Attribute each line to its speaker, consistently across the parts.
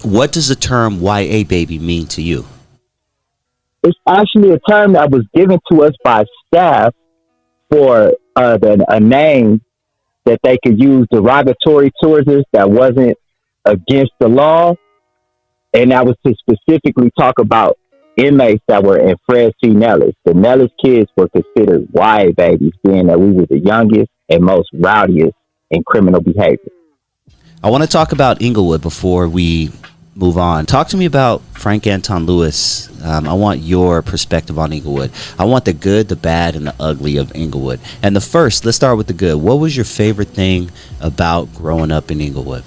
Speaker 1: What does the term YA baby mean to you?
Speaker 2: It's actually a term that was given to us by staff for a name that they could use derogatory towards us that wasn't against the law. And that was to specifically talk about inmates that were in Fred C. Nellis. The Nellis kids were considered YA babies, being that we were the youngest and most rowdiest in criminal behavior.
Speaker 1: I want to talk about Inglewood before we move on. Talk to me about Frank Anton Lewis. I want your perspective on Inglewood. I want the good, the bad, and the ugly of Inglewood. And let's start with the good. What was your favorite thing about growing up in Inglewood?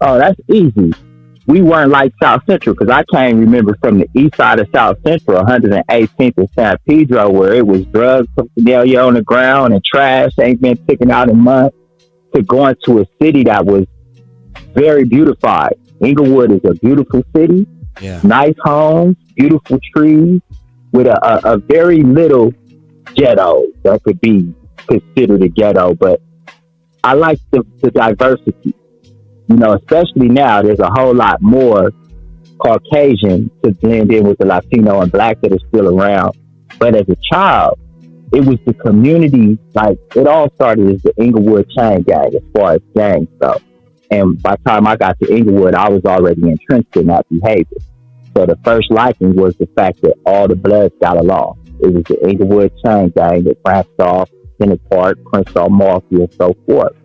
Speaker 2: Oh, that's easy. We weren't like South Central, because I can't remember from the east side of South Central, 118th and San Pedro, where it was drugs paraphernalia on the ground and trash ain't been taken out in months, to going to a city that was very beautified. Inglewood is a beautiful city, nice homes, beautiful trees, with a very little ghetto that could be considered a ghetto. But I like the diversity. You know, especially now, there's a whole lot more Caucasian to blend in with the Latino and Black that is still around. But as a child, it was the community, like, it all started as the Inglewood chain gang as far as gangs go. And by the time I got to Inglewood, I was already entrenched in that behavior. So the first liking was the fact that all the Bloods got along. It was the Inglewood chain gang that branched off, Senate Park, Crenshaw Mafia, and so forth.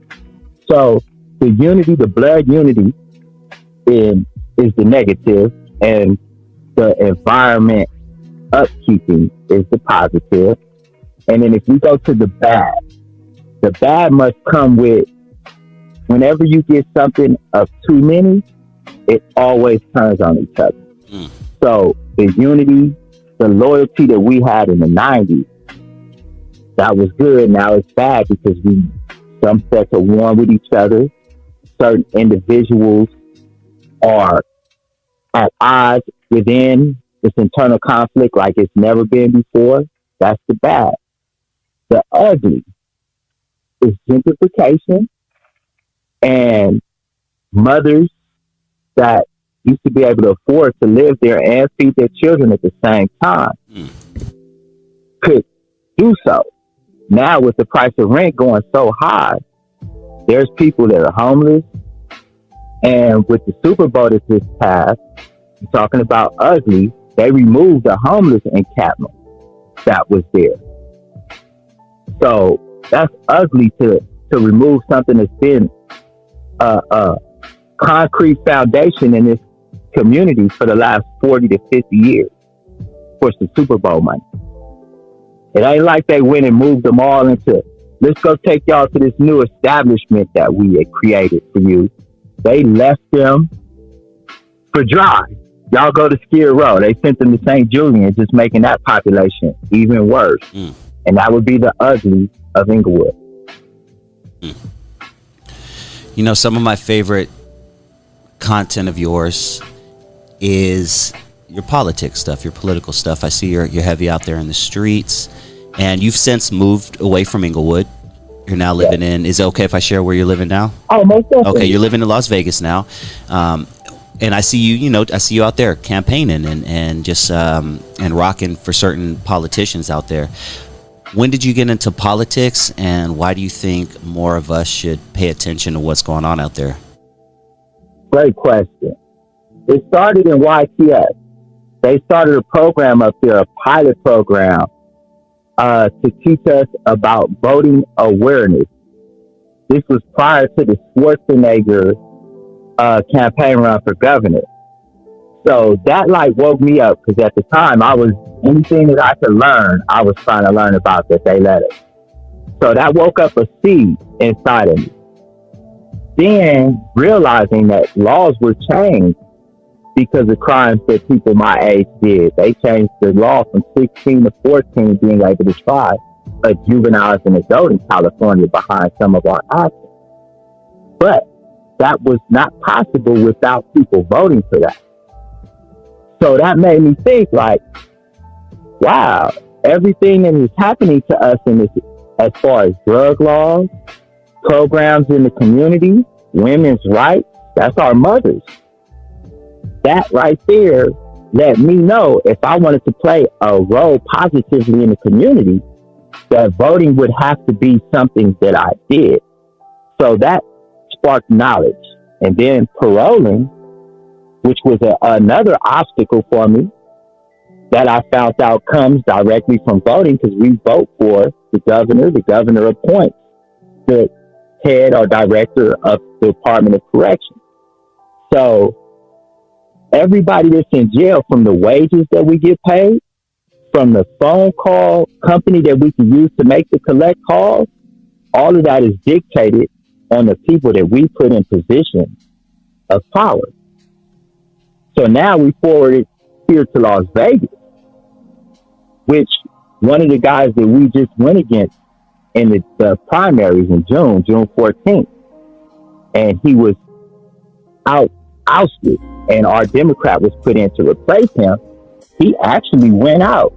Speaker 2: So the unity, the blood unity is the negative, and the environment upkeeping is the positive. And then if we go to the bad must come with, whenever you get something of too many, it always turns on each other. So the unity, the loyalty that we had in the 90s, that was good. Now it's bad because some sets are warm with each other. Certain individuals are at odds within this internal conflict like it's never been before. That's the bad. The ugly is gentrification and mothers that used to be able to afford to live there and feed their children at the same time could do so. Now with the price of rent going so high, there's people that are homeless. And with the Super Bowl that just passed, talking about ugly, they removed the homeless encampment that was there. So that's ugly to remove something that's been a concrete foundation in this community for the last 40 to 50 years. Of course, the Super Bowl money. It ain't like they went and moved them all into, let's go take y'all to this new establishment that we had created for you. They left them for dry. Y'all go to Skid Row. They sent them to St. Julian, just making that population even worse. And that would be the ugly of Inglewood.
Speaker 1: You know, some of my favorite content of yours is your politics stuff, your political stuff. I see you're heavy out there in the streets, and you've since moved away from Inglewood. You're now living in, is it okay if I share where you're living now?
Speaker 2: Oh, most definitely.
Speaker 1: Okay, you're living in Las Vegas now. And I see I see you out there campaigning and just and rocking for certain politicians out there. When did you get into politics, and why do you think more of us should pay attention to what's going on out there?
Speaker 2: Great question. It started in YTS. They started a program up there, a pilot program, to teach us about voting awareness. This was prior to the Schwarzenegger campaign run for governor. So that woke me up, because at the time anything that I could learn, I was trying to learn about that they let us. So that woke up a seed inside of me. Then realizing that laws were changed because of crimes that people my age did. They changed the law from 16 to 14 being able to try a juvenile as an adult in California behind some of our actions. But that was not possible without people voting for that. So that made me think wow, everything that is happening to us in this, as far as drug laws, programs in the community, women's rights, That's our mothers. That right there let me know if I wanted to play a role positively in the community, that voting would have to be something that I did. So that sparked knowledge. And then paroling, which was another obstacle for me, that I found out comes directly from voting, because we vote for the governor. The governor appoints the head or director of the Department of Corrections. So everybody that's in jail, from the wages that we get paid, from the phone call company that we can use to make the collect calls, all of that is dictated on the people that we put in position of power. So now we forward it here to Las Vegas, which one of the guys that we just went against in the primaries in June 14th, and he was ousted, and our Democrat was put in to replace him. He actually went out,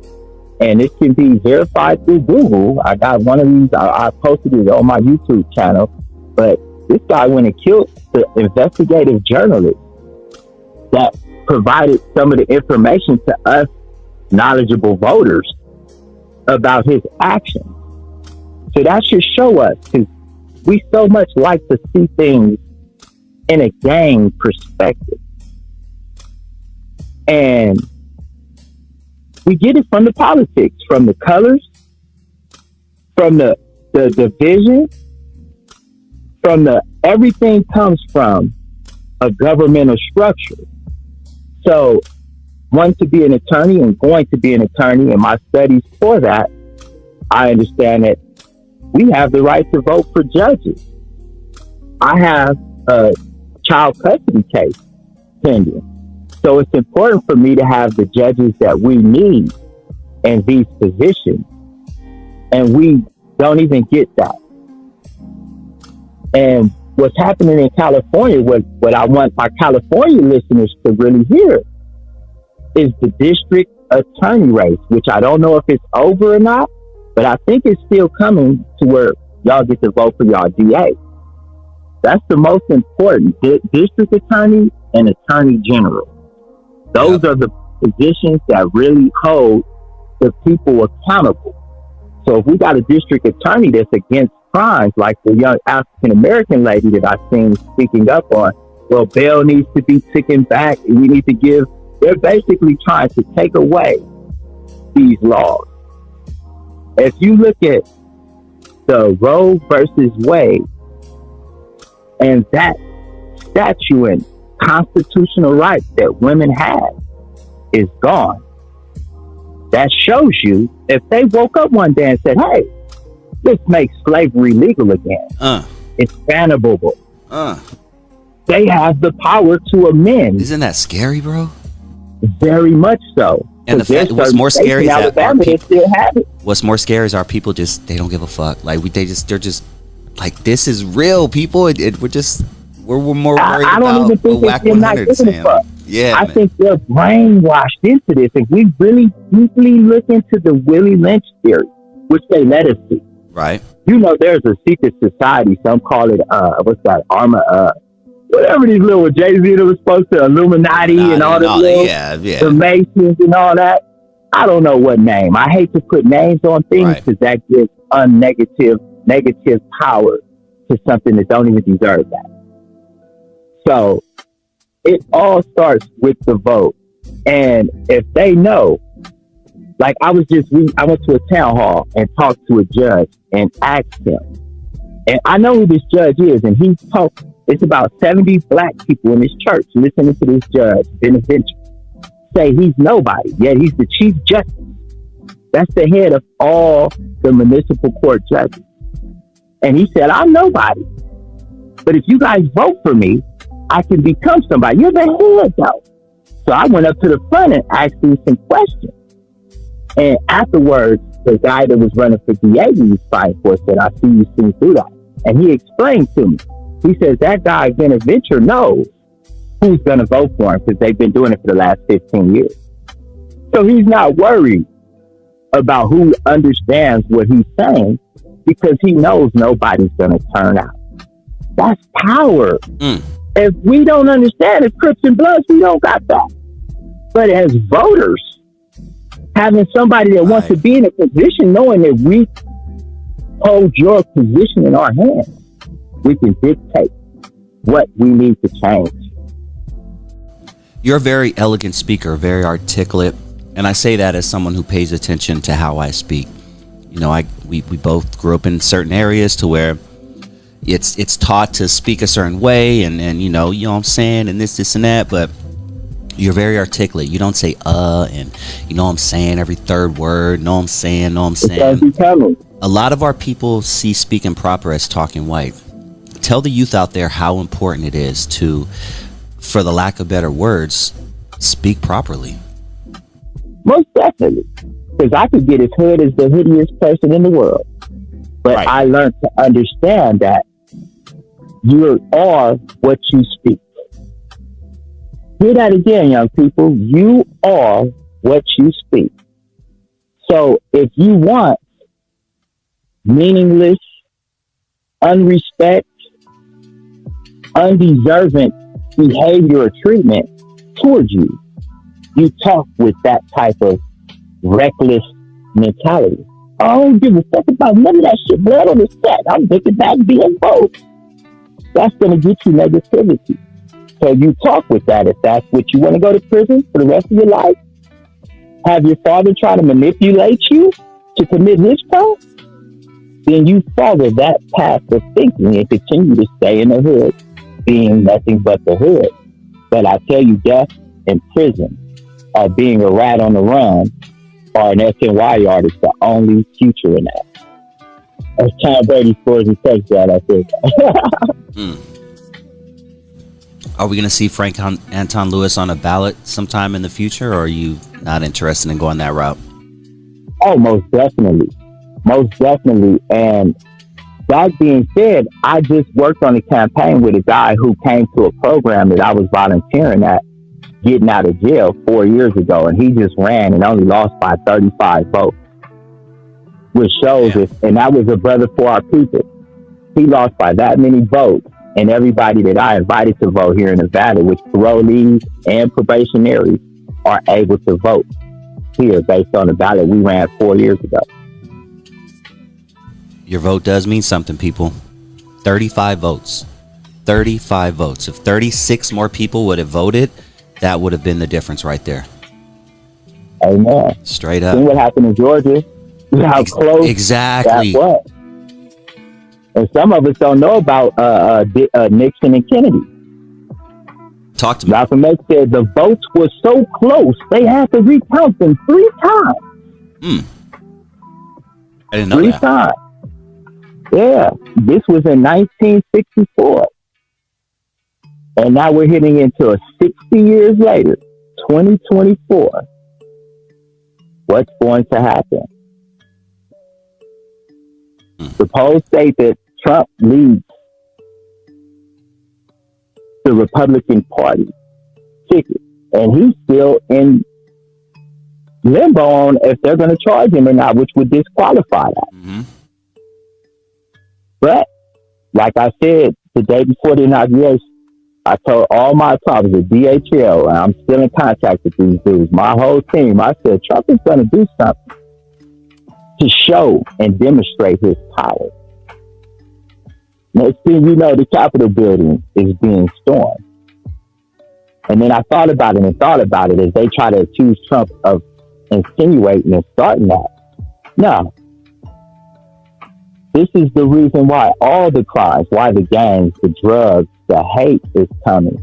Speaker 2: and it can be verified through Google. I got one of these, I posted it on my YouTube channel, but this guy went and killed the investigative journalist that provided some of the information to us knowledgeable voters about his actions. So that should show us, because we so much like to see things in a gang perspective. And we get it from the politics, from the colors, from the division, from everything comes from a governmental structure. So wanting to be an attorney and going to be an attorney, in my studies for that, I understand that we have the right to vote for judges. I have a child custody case pending. So it's important for me to have the judges that we need in these positions. And we don't even get that. And what's happening in California, what I want my California listeners to really hear, is the district attorney race, which I don't know if it's over or not, but I think it's still coming to where y'all get to vote for y'all DA. That's the most important, district attorney and attorney general. Those are the positions that really hold the people accountable. So if we got a district attorney that's against crimes, like the young African-American lady that I've seen speaking up on, well, bail needs to be taken back, and we need to give, they're basically trying to take away these laws. If you look at the Roe versus Wade, and that statute and constitutional right that women have is gone, that shows you, if they woke up one day and said, hey, let's make slavery legal again, it's bannable. They have the power to amend.
Speaker 1: Isn't that scary, bro?
Speaker 2: Very much so.
Speaker 1: And the fact, what's more scary is that our people
Speaker 2: still have it.
Speaker 1: What's more scary is our people they don't give a fuck. Like they're just like, this is real, people. We're more worried
Speaker 2: I don't
Speaker 1: about
Speaker 2: even think
Speaker 1: Wack
Speaker 2: they're not
Speaker 1: 100,
Speaker 2: giving a
Speaker 1: Sam.
Speaker 2: fuck.
Speaker 1: Yeah,
Speaker 2: I
Speaker 1: man.
Speaker 2: think they're brainwashed into this. If we really deeply look into the Willie Lynch theory, which they let us see,
Speaker 1: Right.
Speaker 2: you know, there's a secret society. Some call it what's that? Whatever these little Jay-Z that was supposed to Illuminati and all the little the Masons and all that. I don't know what name. I hate to put names on things because that gives negative power to something that don't even deserve that. So it all starts with the vote. And if they know, like I went to a town hall and talked to a judge and asked him, and I know who this judge is, and he talked, it's about 70 black people in this church listening to this judge, Benedict, say he's nobody, yet he's the chief justice. That's the head of all the municipal court judges. And he said, I'm nobody. But if you guys vote for me, I can become somebody. You're the head, though. So I went up to the front and asked him some questions. And afterwards, the guy that was running for DA he was fighting for said, I see you see through that. And he explained to me. He says, that guy, Venture, knows who's going to vote for him because they've been doing it for the last 15 years. So he's not worried about who understands what he's saying because he knows nobody's going to turn out. That's power. If we don't understand it, Crips and Bloods, we don't got that. But as voters, having somebody that wants to be in a position, knowing that we hold your position in our hands, we can dictate what we need to change.
Speaker 1: You're a very elegant speaker, very articulate, and I say that as someone who pays attention to how I speak. You know, we both grew up in certain areas to where it's taught to speak a certain way, and you know what I'm saying, and this and that, but you're very articulate. You don't say and you know what I'm saying every third word, know what I'm saying. A lot of our people see speaking proper as talking white. Tell the youth out there how important it is to, for the lack of better words, speak properly.
Speaker 2: Most definitely. Because I could get as hood as the hoodiest person in the world. But right. I learned to understand that you are what you speak. Hear that again, young people. You are what you speak. So if you want meaningless, unrespect, undeserving behavior or treatment towards you, you talk with that type of reckless mentality. I don't give a fuck about none of that shit. Blood on the set. I'm thinking back being both. That's going to get you negativity. So you talk with that. If that's what you want to go to prison for the rest of your life, have your father try to manipulate you to commit his crime, then you follow that path of thinking and continue to stay in the hood, being nothing but the hood. But I tell you, death and prison, or being a rat on the run, or an SNY yard is the only future in that. As Tom Brady scores a touchdown, I think.
Speaker 1: Are we going to see Frank Anton Lewis on a ballot sometime in the future, or are you not interested in going that route?
Speaker 2: Oh, most definitely. Most definitely. And that being said, I just worked on a campaign with a guy who came to a program that I was volunteering at, getting out of jail 4 years ago, and he just ran and only lost by 35 votes, which shows it. And that was a brother for our people. He lost by that many votes, and everybody that I invited to vote here in Nevada, which parolees and probationaries are able to vote here based on the ballot we ran 4 years ago.
Speaker 1: Your vote does mean something, people. 35 votes. 35 votes. If 36 more people would have voted, that would have been the difference right there.
Speaker 2: Amen.
Speaker 1: Straight up.
Speaker 2: See what happened in Georgia? How close
Speaker 1: exactly
Speaker 2: that was. And some of us don't know about Nixon and Kennedy.
Speaker 1: Talk to me.
Speaker 2: Malcolm X said the votes were so close, they had to recount them 3 times.
Speaker 1: I didn't know
Speaker 2: 3
Speaker 1: that.
Speaker 2: times. Yeah. This was in 1964. And now we're hitting into a 60 years later, 2024. What's going to happen? The polls state that Trump leads the Republican Party ticket, and he's still in limbo on if they're going to charge him or not, which would disqualify that. But, like I said, the day before the inauguration, I told all my problems at DHL, and I'm still in contact with these dudes, my whole team. I said, Trump is going to do something to show and demonstrate his power. Next thing you know, the Capitol building is being stormed. And then I thought about it as they try to accuse Trump of insinuating and starting that. No. This is the reason why all the crimes, why the gangs, the drugs, the hate is coming,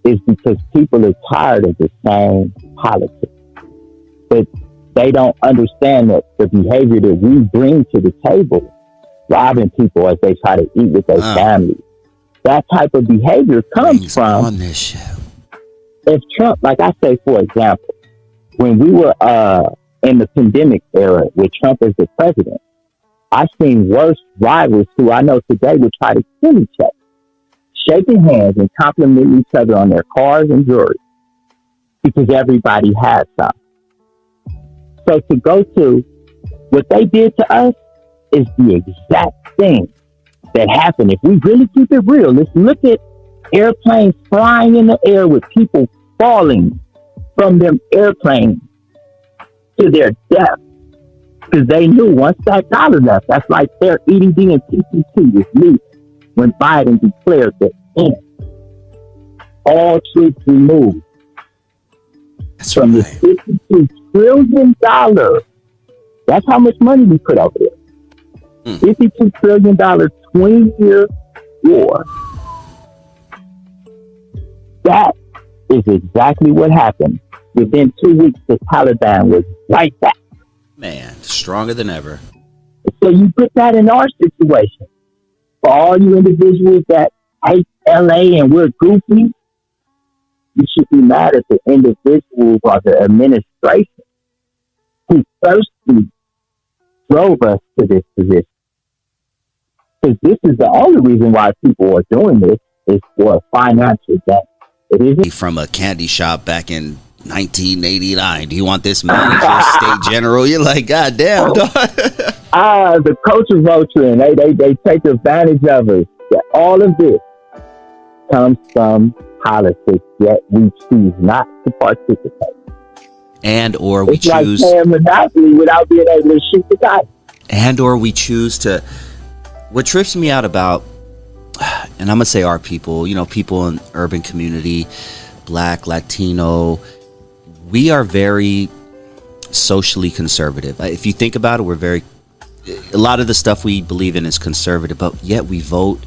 Speaker 2: is because people are tired of the same politics. But they don't understand that the behavior that we bring to the table, robbing people as they try to eat with their families, that type of behavior comes from
Speaker 1: on this shit.
Speaker 2: If Trump, like I say, for example, when we were in the pandemic era with Trump as the president, I've seen worse rivals who I know today would try to kill each other, shaking hands and complimenting each other on their cars and jewelry because everybody has some. So to go to what they did to us is the exact thing that happened. If we really keep it real, let's look at Airplanes flying in the air with people falling from them airplanes to their death. Because they knew once that dollar left, that's like their EDD and PPP was loose when Biden declared the end. All troops removed.
Speaker 1: That's
Speaker 2: from
Speaker 1: right.
Speaker 2: the $52 trillion. That's how much money we put over there. $52 trillion 20-year war. That is exactly what happened. Within 2 weeks, the Taliban was right back.
Speaker 1: Man, stronger than ever.
Speaker 2: So you put that in our situation. For all you individuals that hate LA and we're goofy, you should be mad at the individuals or the administration who firstly drove us to this position. Because this is the only reason why people are doing this is for financial gain. It isn't
Speaker 1: From a candy shop back in 1989. Do you want this manager, state general? You're like, God damn, dog.
Speaker 2: the coaches vulture and they take advantage of us. All of this comes from politics, yet we choose not to participate.
Speaker 1: And or we
Speaker 2: it's
Speaker 1: choose
Speaker 2: like playing Monopoly without being able to shoot the dice.
Speaker 1: and or we choose to. What trips me out about, and I'm gonna say our people, people in urban community, Black, Latino, we are very socially conservative. If you think about it, a lot of the stuff we believe in is conservative, but yet we vote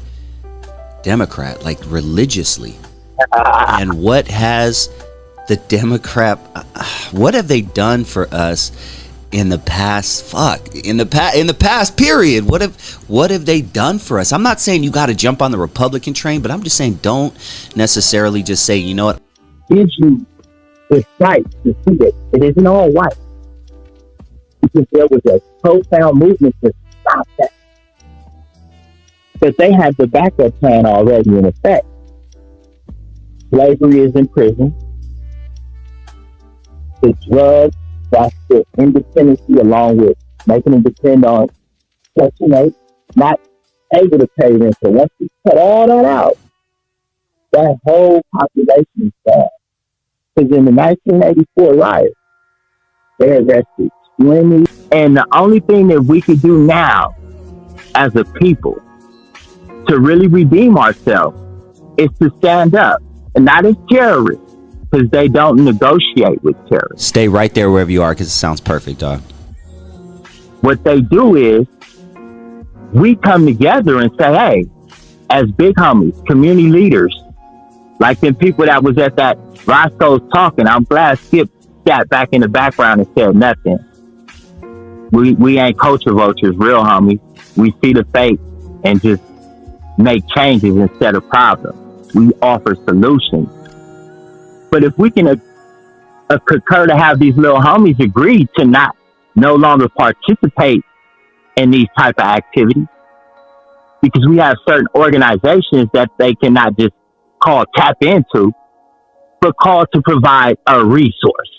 Speaker 1: Democrat, like religiously. And what has the Democrat, what have they done for us in the past? In the past period, what have they done for us? I'm not saying you got to jump on the Republican train, but I'm just saying don't necessarily just say, you know what?
Speaker 2: Gives you the sight to see that it isn't all white. Because there was a profound movement to stop that. But they had the backup plan already in effect. Slavery is in prison. The drugs, that's the independency along with making them depend on Section 8, not able to pay rent. So once you cut all that out, that whole population is bad. Because in the 1984 riot, they arrested 20. And the only thing that we could do now as a people to really redeem ourselves is to stand up. And not as terrorists, because they don't negotiate with terrorists.
Speaker 1: Stay right there wherever you are, because it sounds perfect, dog.
Speaker 2: What they do is, we come together and say, hey, as big homies, community leaders, like them people that was at that Roscoe's talking, I'm glad Skip sat back in the background and said nothing. We ain't culture vultures, real homies. We see the fake and just make changes instead of problems. We offer solutions. But if we can concur to have these little homies agree to no longer participate in these type of activities, because we have certain organizations that they cannot just tap into, but call to provide a resource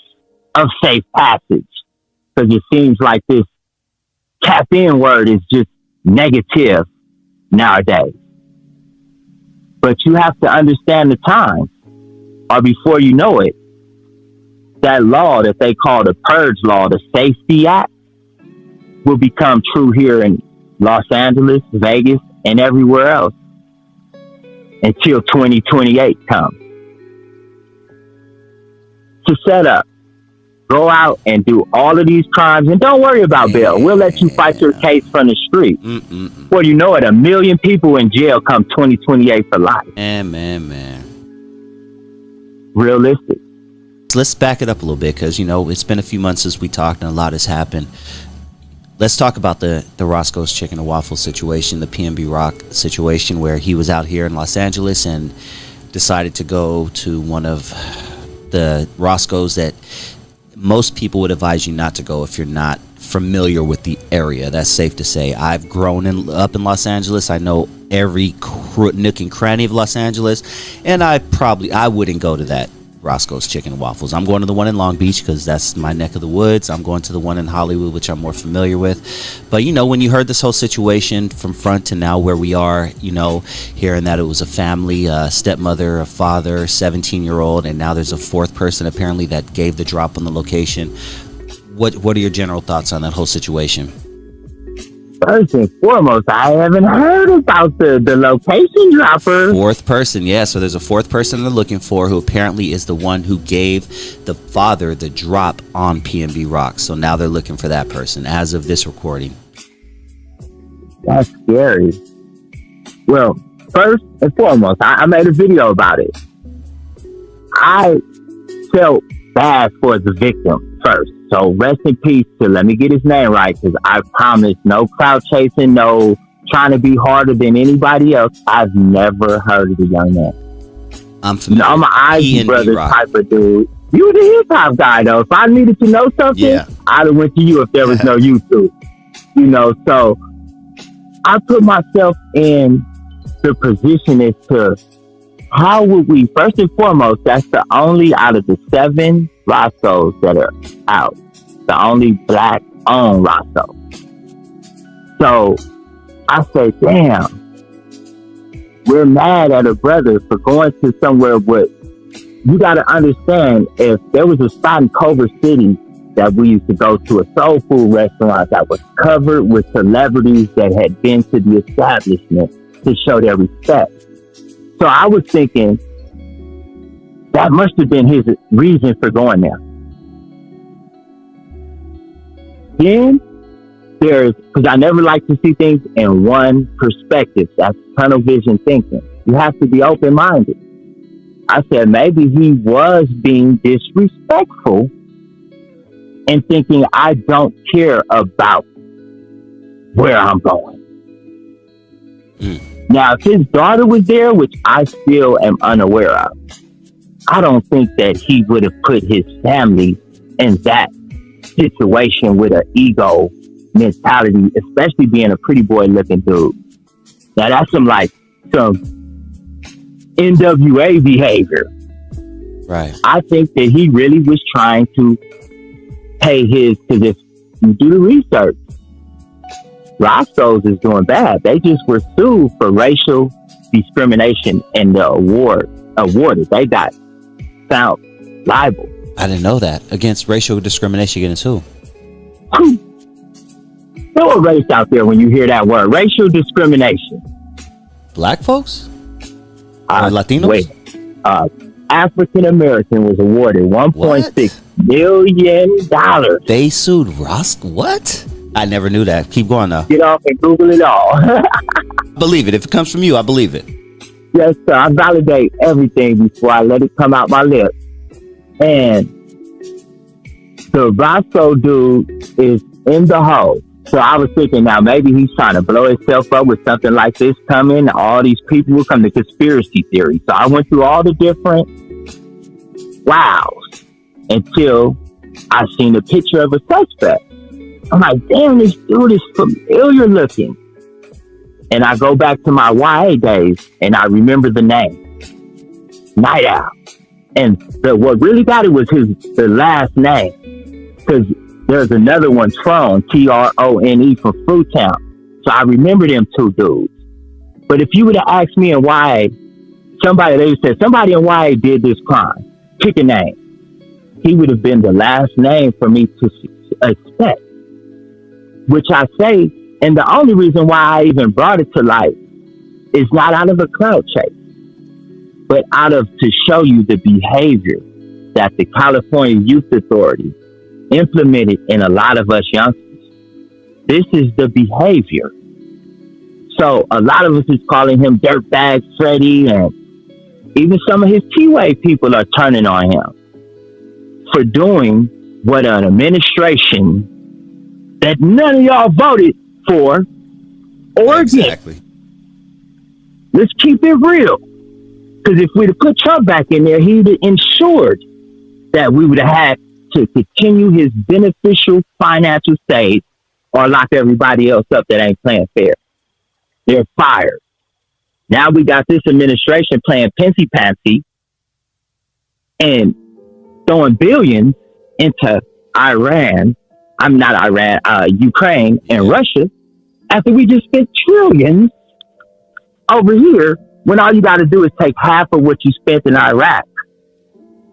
Speaker 2: of safe passage. Because it seems like this tap in word is just negative nowadays. But you have to understand the times, or before you know it, that law that they call the Purge Law, the Safety Act, will become true here in Los Angeles, Vegas, and everywhere else until 2028 comes. To set up, go out and do all of these crimes, and don't worry about bail. We'll let you fight your case from the street. Before you know it, 1 million people in jail come 2028 for life.
Speaker 1: Man.
Speaker 2: Realistic.
Speaker 1: Let's back it up a little bit, because it's been a few months since we talked and a lot has happened. Let's talk about the Roscoe's Chicken and Waffle situation, the PnB Rock situation, where he was out here in Los Angeles and decided to go to one of the Roscoe's that most people would advise you not to go if you're not familiar with the area. That's safe to say. I've grown up in Los Angeles. I know every nook and cranny of Los Angeles, and I wouldn't go to that Roscoe's Chicken and Waffles. I'm going to the one in Long Beach because that's my neck of the woods. I'm going to the one in Hollywood, which I'm more familiar with. But, when you heard this whole situation from front to now where we are, hearing that it was a family, stepmother, a father, 17-year-old, and now there's a fourth person apparently that gave the drop on the location. What are your general thoughts on that whole situation?
Speaker 2: First and foremost, I haven't heard about the location dropper.
Speaker 1: Fourth person, yeah. So there's a fourth person they're looking for who apparently is the one who gave the father the drop on PnB Rock. So now they're looking for that person as of this recording.
Speaker 2: That's scary. Well, first and foremost, I made a video about it. I felt bad for the victim first. So rest in peace to, let me get his name right, because I promise no crowd chasing, no trying to be harder than anybody else. I've never heard of the young man.
Speaker 1: I'm familiar.
Speaker 2: I'm an Ivy Brothers type of dude. You the hip hop guy though. If I needed to know something, I'd have went to you if there was no YouTube. So I put myself in the position as to how would we, first and foremost, that's the only out of the 7 Roscoes that are out. The only black owned Roscoe. So I say, damn, we're mad at a brother for going to somewhere, but you got to understand, if there was a spot in Culver City that we used to go to, a soul food restaurant that was covered with celebrities that had been to the establishment to show their respect. So I was thinking that must have been his reason for going there. Then because I never like to see things in one perspective. That's tunnel vision thinking. You have to be open-minded. I said maybe he was being disrespectful and thinking I don't care about where I'm going. Now, if his daughter was there, which I still am unaware of, I don't think that he would have put his family in that situation with an ego mentality, especially being a pretty boy looking dude. Now, that's some NWA behavior.
Speaker 1: Right.
Speaker 2: I think that he really was trying to pay his, because if you do the research, Roscoe's is doing bad. They just were sued for racial discrimination and the awarded. They got found liable.
Speaker 1: I didn't know that. Against racial discrimination against who?
Speaker 2: Throw a race out there when you hear that word. Racial discrimination.
Speaker 1: Black folks? Or Latinos?
Speaker 2: Wait. African American was awarded $1.6 million.
Speaker 1: They sued Roscoe? What? I never knew that. Keep going now.
Speaker 2: Get off and Google it all.
Speaker 1: Believe it. If it comes from you, I believe it.
Speaker 2: Yes, sir. I validate everything before I let it come out my lips. And the Roscoe dude is in the hole. So I was thinking, now maybe he's trying to blow himself up with something like this coming. All these people will come to conspiracy theory. So I went through all the different wows until I seen a picture of a suspect. I'm like, damn, this dude is familiar looking. And I go back to my YA days and I remember the name. Night Owl. And what really got it was the last name. Because there's another one, Trone, Trone from Fruitown. So I remember them two dudes. But if you would have asked me in YA, they said somebody in YA did this crime. Pick a name. He would have been the last name for me to expect. Which I say, and the only reason why I even brought it to light is not out of a clout chase, but out of to show you the behavior that the California Youth Authority implemented in a lot of us youngsters. This is the behavior. So a lot of us is calling him Dirtbag Freddy, and even some of his T-Way people are turning on him for doing what an administration that none of y'all voted for or
Speaker 1: exactly.
Speaker 2: against. Let's keep it real. Because if we'd have put Trump back in there, he'd have ensured that we would have had to continue his beneficial financial state or lock everybody else up that ain't playing fair. They're fired. Now we got this administration playing pensy-pantsy and throwing billions into Ukraine and Russia, after we just spent trillions over here, when all you got to do is take half of what you spent in Iraq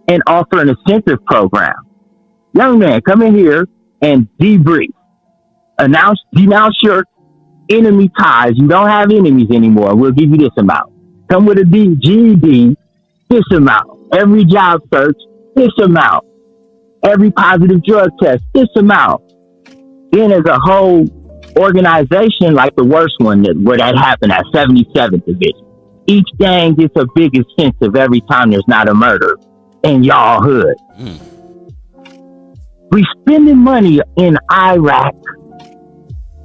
Speaker 2: and offer an incentive program. Young man, come in here and debrief. Denounce your enemy ties. You don't have enemies anymore. We'll give you this amount. Come with a GED, this amount. Every job search, this amount. Every positive drug test, this amount. Then as a whole organization, like the worst one where that happened at 77th Division, each gang gets a big incentive every time there's not a murder in y'all hood. We spending money in Iraq,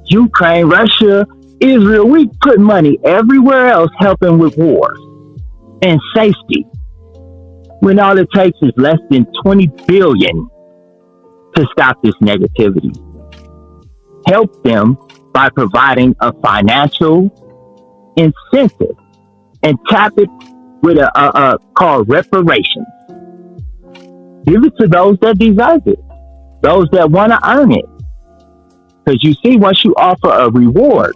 Speaker 2: Ukraine, Russia, Israel. We put money everywhere else helping with wars and safety, when all it takes is less than 20 billion to stop this negativity. Help them by providing a financial incentive and tap it with a called reparations. Give it to those that deserve it, those that want to earn it. Because you see, once you offer a reward,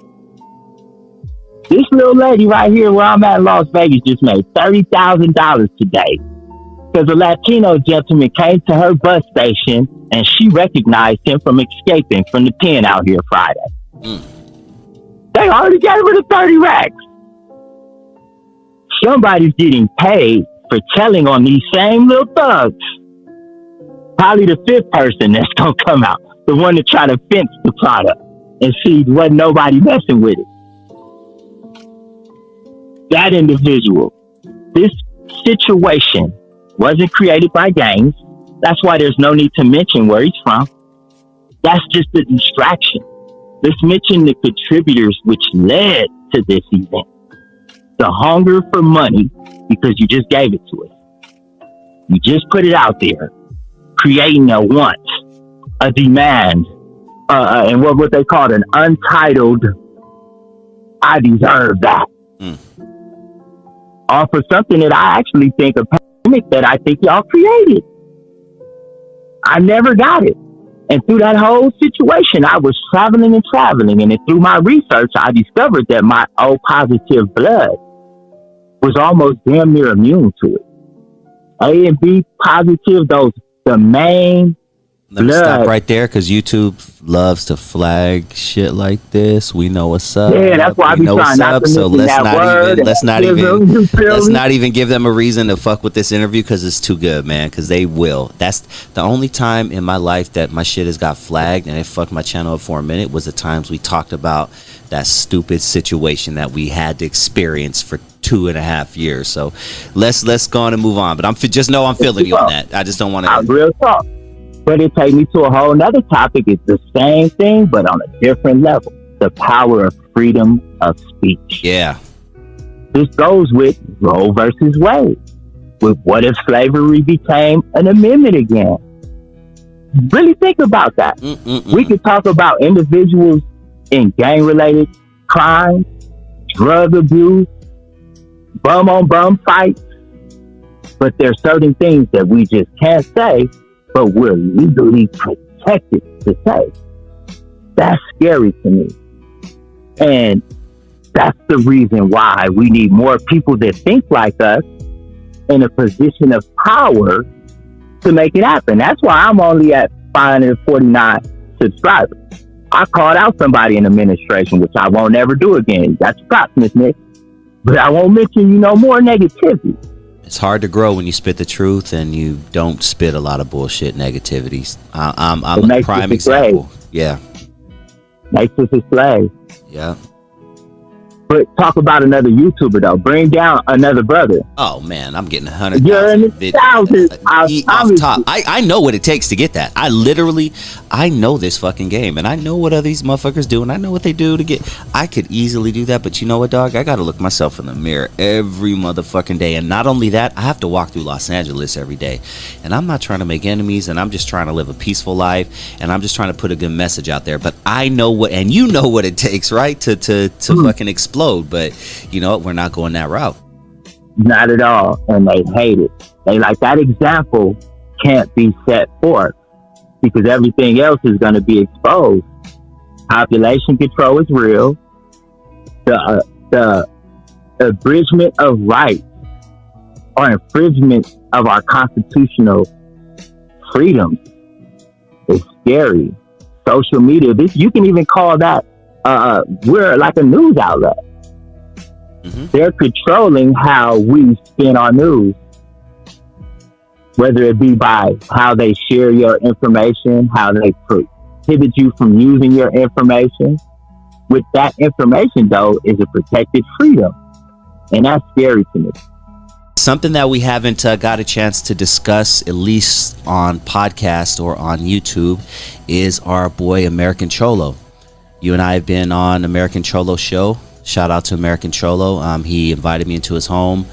Speaker 2: this little lady right here where I'm at in Las Vegas just made $30,000 today because a Latino gentleman came to her bus station and she recognized him from escaping from the pen out here Friday. They already gave her the 30 racks. Somebody's getting paid for telling on these same little thugs. Probably the fifth person that's going to come out, the one that try to fence the product and see wasn't nobody messing with it. That individual, this situation wasn't created by gangs. That's why there's no need to mention where he's from. That's just a distraction. Let's mention the contributors which led to this event. The hunger for money, because you just gave it to us. You just put it out there, creating a want, a demand, and what they call an untitled, I deserve that. Offer something that I actually think a pandemic that I think y'all created. I never got it. And through that whole situation, I was traveling. And through my research, I discovered that my O positive blood was almost damn near immune to it. A and B positive, the main
Speaker 1: Let me stop right there because YouTube loves to flag shit like this. We know what's up.
Speaker 2: Yeah, that's why I be trying not to
Speaker 1: so let's not even give them a reason to fuck with this interview because it's too good, man. Because they will. That's the only time in my life that my shit has got flagged and it fucked my channel up for a minute was the times we talked about that stupid situation that we had to experience for 2.5 years. So let's go on and move on. But I'm feeling you on that. I just don't want to.
Speaker 2: Real talk. But it takes me to a whole nother topic. It's the same thing, but on a different level. The power of freedom of speech.
Speaker 1: Yeah.
Speaker 2: This goes with Roe versus Wade. With what if slavery became an amendment again? Really think about that. We could talk about individuals in gang-related crimes, drug abuse, bum-on-bum fights. But there's certain things that we just can't say, but we're legally protected to say. That's scary to me. And that's the reason why we need more people that think like us in a position of power to make it happen. That's why I'm only at 549 subscribers. I called out somebody in administration, which I won't ever do again. That's props, Nick. But I won't mention, more negativity.
Speaker 1: It's hard to grow when you spit the truth and you don't spit a lot of bullshit negativities. I'm a prime example. Yeah.
Speaker 2: Makes us a slave.
Speaker 1: Yeah.
Speaker 2: But talk about another YouTuber though. Bring down another brother.
Speaker 1: Oh man, I'm getting 100,000 off top. I know what it takes to get that. I know this fucking game, and I know what other these motherfuckers do, and I know what they do to get. I could easily do that, but you know what, dog? I gotta look myself in the mirror every motherfucking day, and not only that, I have to walk through Los Angeles every day, and I'm not trying to make enemies, and I'm just trying to live a peaceful life, and I'm just trying to put a good message out there. But I know what, and you know what it takes, right? To fucking explode. But you know what? We're not going that route.
Speaker 2: Not at all. And they hate it. They like that example can't be set forth because everything else is going to be exposed. Population control is real. The abridgment of rights or infringement of our constitutional freedoms is scary. Social media, this you can even call that we're like a news outlet. Mm-hmm. They're controlling how we spin our news, whether it be by how they share your information, how they prohibit you from using your information. With that information, though, is a protected freedom, and that's scary to me.
Speaker 1: Something that we haven't got a chance to discuss, at least on podcast or on YouTube, is our boy American Cholo. You and I have been on American Cholo's show. Shout out to American Cholo. He invited me into his home.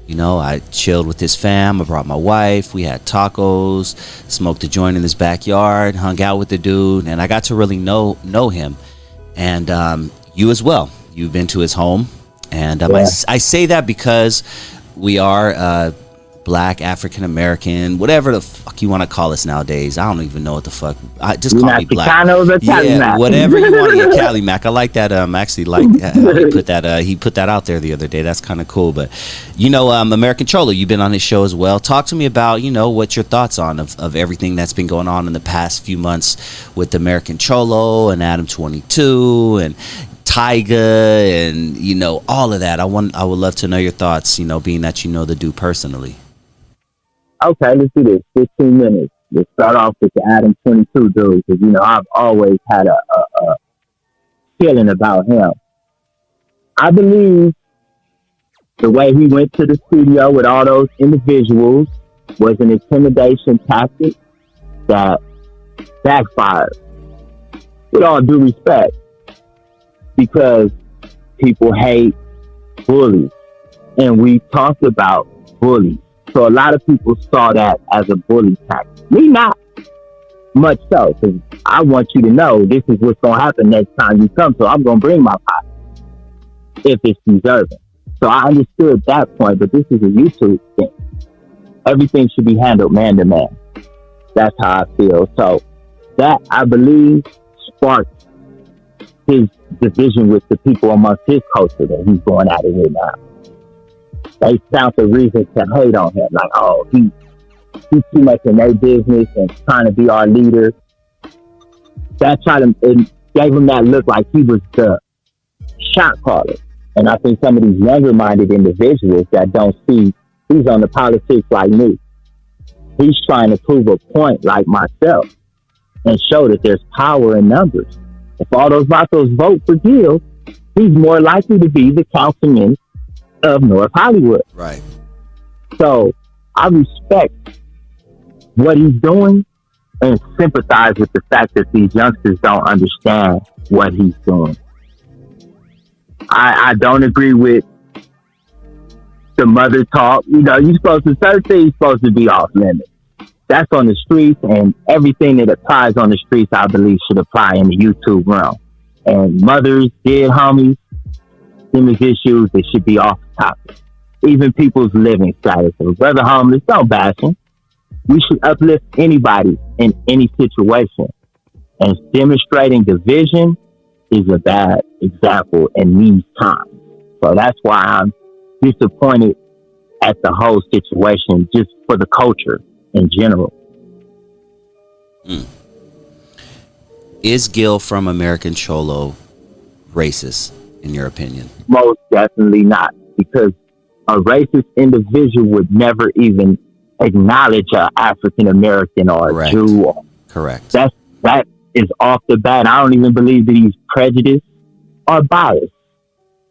Speaker 1: You know, I chilled with his fam. I brought my wife. We had tacos, smoked a joint in his backyard, hung out with the dude, and I got to really know him. And you as well. You've been to his home. And I say that because we are Black, African American, whatever the fuck you want to call us nowadays. I don't even know what the fuck. Just call me Black. Yeah, whatever you want to get. Cali Mac. I like that. Actually, like he put that out there the other day. That's kind of cool. But you know, American Cholo, you've been on his show as well. Talk to me about what your thoughts on of everything that's been going on in the past few months with American Cholo and Adam 22 and Tyga and all of that. I would love to know your thoughts. Being that the dude personally.
Speaker 2: Okay, let's do this. 15 minutes. Let's start off with the Adam 22 dude, because I've always had a feeling about him. I believe the way he went to the studio with all those individuals was an intimidation tactic that backfired. With all due respect, because people hate bullies, and we talked about bullies. So a lot of people saw that as a bully tactic. Me not much so, because I want you to know this is what's going to happen next time you come. So I'm going to bring my pot if it's deserving. So I understood that point, but this is a YouTube thing. Everything should be handled man to man. That's how I feel. So that, I believe, sparked his division with the people amongst his culture that he's going at it with now. They found a reason to hate on him, like, oh, he's too much in their business and trying to be our leader. It gave him that look like he was the shot caller. And I think some of these younger-minded individuals that don't see he's on the politics like me, he's trying to prove a point like myself and show that there's power in numbers. If all those vatos vote for Gil, he's more likely to be the councilman of North Hollywood.
Speaker 1: Right.
Speaker 2: So I respect what he's doing and sympathize with the fact that these youngsters don't understand what he's doing. I don't agree with the mother talk. You're supposed to, certain things supposed to be off limits. That's on the streets, and everything that applies on the streets, I believe, should apply in the YouTube realm. And mothers, dead homies, women's issues, they should be off the topic. Even people's living status. If a brother homeless, don't bash him. We should uplift anybody in any situation. And demonstrating division is a bad example in these times. So that's why I'm disappointed at the whole situation, just for the culture in general.
Speaker 1: Is Gil from American Cholo racist, in your opinion?
Speaker 2: Most definitely not, because a racist individual would never even acknowledge an African American or a Jew.
Speaker 1: Correct.
Speaker 2: That is off the bat. I don't even believe that he's prejudiced or biased.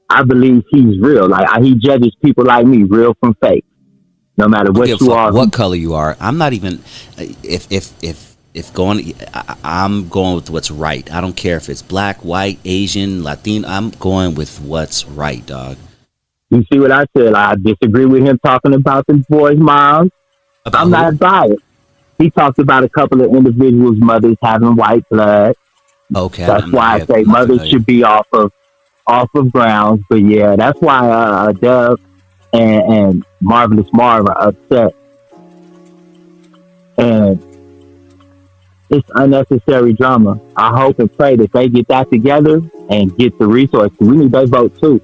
Speaker 2: I believe he's real. Like, he judges people like me, real from fake. No matter what you are,
Speaker 1: what color you are. I'm not even I'm going with what's right. I don't care if it's black, white, Asian, Latino. I'm going with what's right, dog.
Speaker 2: You see what I said? I disagree with him talking about the boys' moms. I'm not biased. He talked about a couple of individuals' mothers having white blood.
Speaker 1: Okay,
Speaker 2: that's why I say mothers should be off of grounds. But yeah, that's why Dove and Marvelous Marv are upset. And it's unnecessary drama. I hope and pray that they get that together and get the resources. We need their vote too.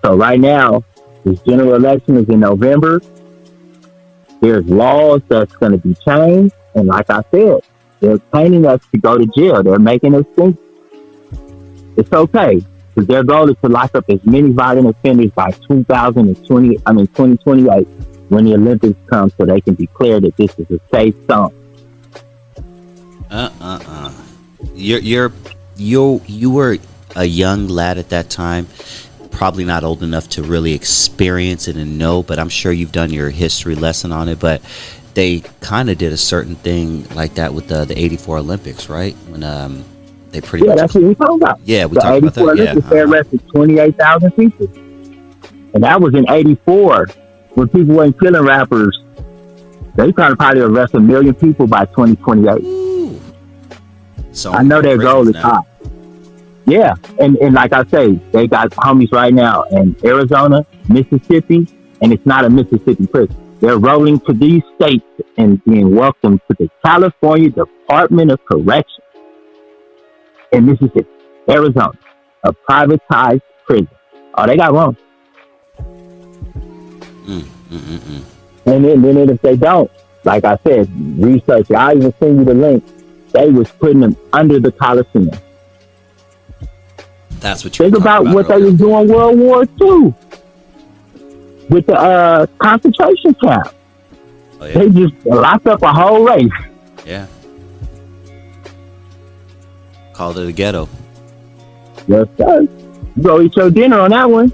Speaker 2: So right now, this general election is in November. There's laws that's going to be changed. And like I said, they're painting us to go to jail. They're making us think it's okay. Because their goal is to lock up as many violent offenders by 2028 when the Olympics come so they can declare that this is a safe zone.
Speaker 1: You were a young lad at that time, probably not old enough to really experience it and know, but I'm sure you've done your history lesson on it. But they kind of did a certain thing like that with the 84 Olympics, right? When they pretty much...
Speaker 2: that's what we're talking about.
Speaker 1: Yeah, we talked about that.
Speaker 2: Olympics, they arrested 28,000 people. And that was in 84, when people weren't killing rappers. They probably arrest 1 million people by 2028.
Speaker 1: Ooh. So
Speaker 2: I know their goal is high. Yeah, and like I say, they got homies right now in Arizona, Mississippi, and it's not a Mississippi prison. They're rolling to these states and being welcomed to the California Department of Corrections in Mississippi, Arizona, a privatized prison. Oh, they got wrong. And then if they don't, like I said, research. I even send you the link. They was putting them under the Coliseum.
Speaker 1: That's what you
Speaker 2: think about what they was doing World War II with the concentration camp.
Speaker 1: Oh, yeah.
Speaker 2: They just locked up a whole race.
Speaker 1: Yeah. Called it a ghetto.
Speaker 2: Yes, sir. You go eat your dinner on that one.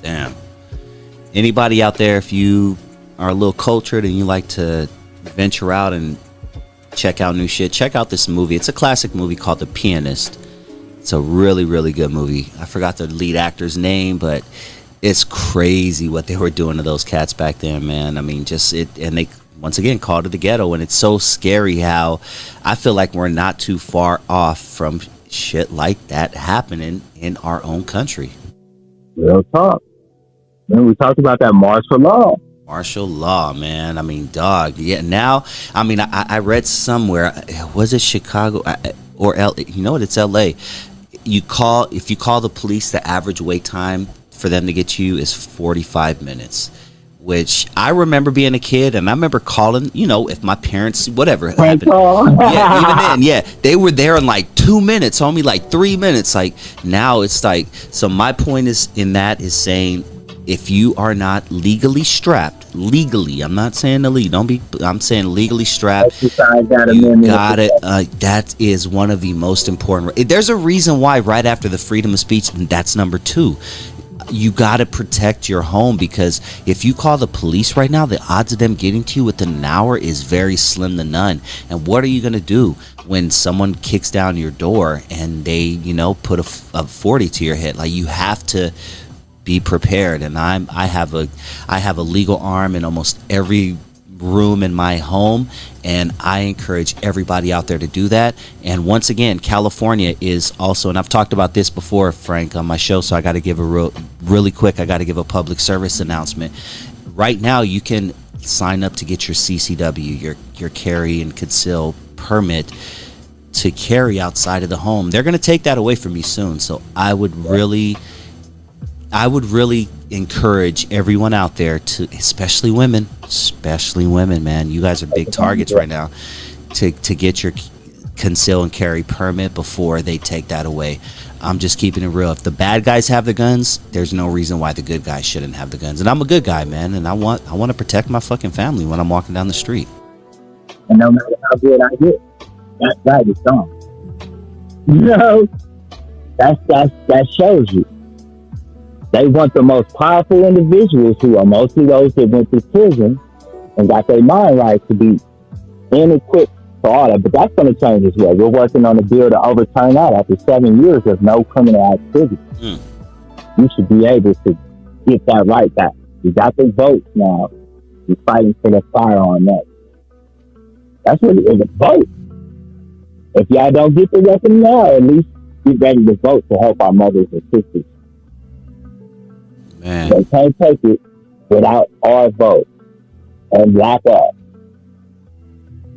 Speaker 1: Damn. Anybody out there, if you are a little cultured and you like to venture out and check out new shit, check out this movie. It's a classic movie called The Pianist. It's a really, really good movie. I forgot the lead actor's name, but it's crazy what they were doing to those cats back then, man. I mean, just it, and they once again called it the ghetto, and it's so scary how I feel like we're not too far off from shit like that happening in our own country.
Speaker 2: Real talk. Then we talked about that martial law.
Speaker 1: Martial law, man. I mean, dog. Yeah. Now, I mean, I read somewhere. Was it Chicago or L? You know what? It's L.A. If you call the police, the average wait time for them to get you is 45 minutes. Which I remember being a kid, and I remember calling. You know, if my parents, whatever happened, yeah, even then, yeah, they were there in like 2 minutes, homie, like 3 minutes. Like now, it's like. So my point is saying, if you are not legally strapped, I'm not saying illegally, I'm saying legally strapped, you got it. That is one of the most important. There's a reason why right after the freedom of speech, that's number 2. You got to protect your home, because if you call the police right now, the odds of them getting to you within an hour is very slim to none. And what are you going to do when someone kicks down your door and they, you know, put a 40 to your head? Like, you have to be prepared. And I have a legal arm in almost every room in my home, and I encourage everybody out there to do that. And once again, California is also, and I've talked about this before, Frank, on my show, so I got to give really quick, I got to give a public service announcement. Right now, you can sign up to get your CCW, your carry and conceal permit to carry outside of the home. They're going to take that away from you soon. So I would really encourage everyone out there to, especially women, man. You guys are big targets right now, to get your conceal and carry permit before they take that away. I'm just keeping it real. If the bad guys have the guns, there's no reason why the good guys shouldn't have the guns. And I'm a good guy, man, and I want to protect my fucking family when I'm walking down the street.
Speaker 2: And no matter how good I get, that's right, it's on. You know, that shows you. They want the most powerful individuals, who are mostly those that went to prison and got their mind right, to be inequipped for all that. But that's going to change as well. We're working on a bill to overturn that after 7 years of no criminal activity. You should be able to get that right back. You got the votes now. You're fighting for the firearm next. That's what it is, a vote. If y'all don't get the weapon now, at least get ready to vote to help our mothers and sisters.
Speaker 1: Man.
Speaker 2: They can't take it without our vote and black us.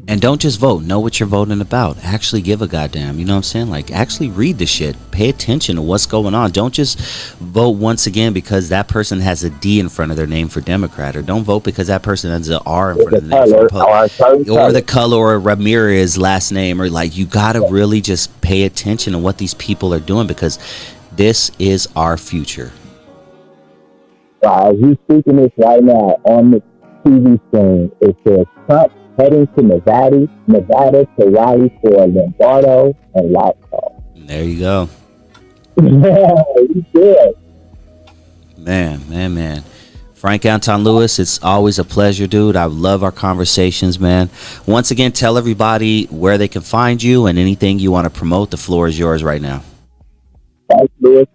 Speaker 1: And don't just vote. Know what you're voting about. Actually give a goddamn. You know what I'm saying? Like, actually read the shit. Pay attention to what's going on. Don't just vote once again because that person has a D in front of their name for Democrat. Or don't vote because that person has an R in front of their name for Republican. Or the color or Ramirez last name. Or like, you got to really just pay attention to what these people are doing because this is our future.
Speaker 2: As you speaking this right now on the TV screen, it says Trump heading to Nevada to rally for Lombardo and Lotto.
Speaker 1: There you go.
Speaker 2: You did.
Speaker 1: Man. Frank Anton Lewis, it's always a pleasure, dude. I love our conversations, man. Once again, tell everybody where they can find you and anything you want to promote. The floor is yours right now.
Speaker 2: Thanks, Lewis.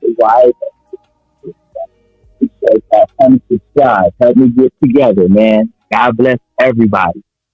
Speaker 2: Subscribe. Help me get together, man. God bless everybody.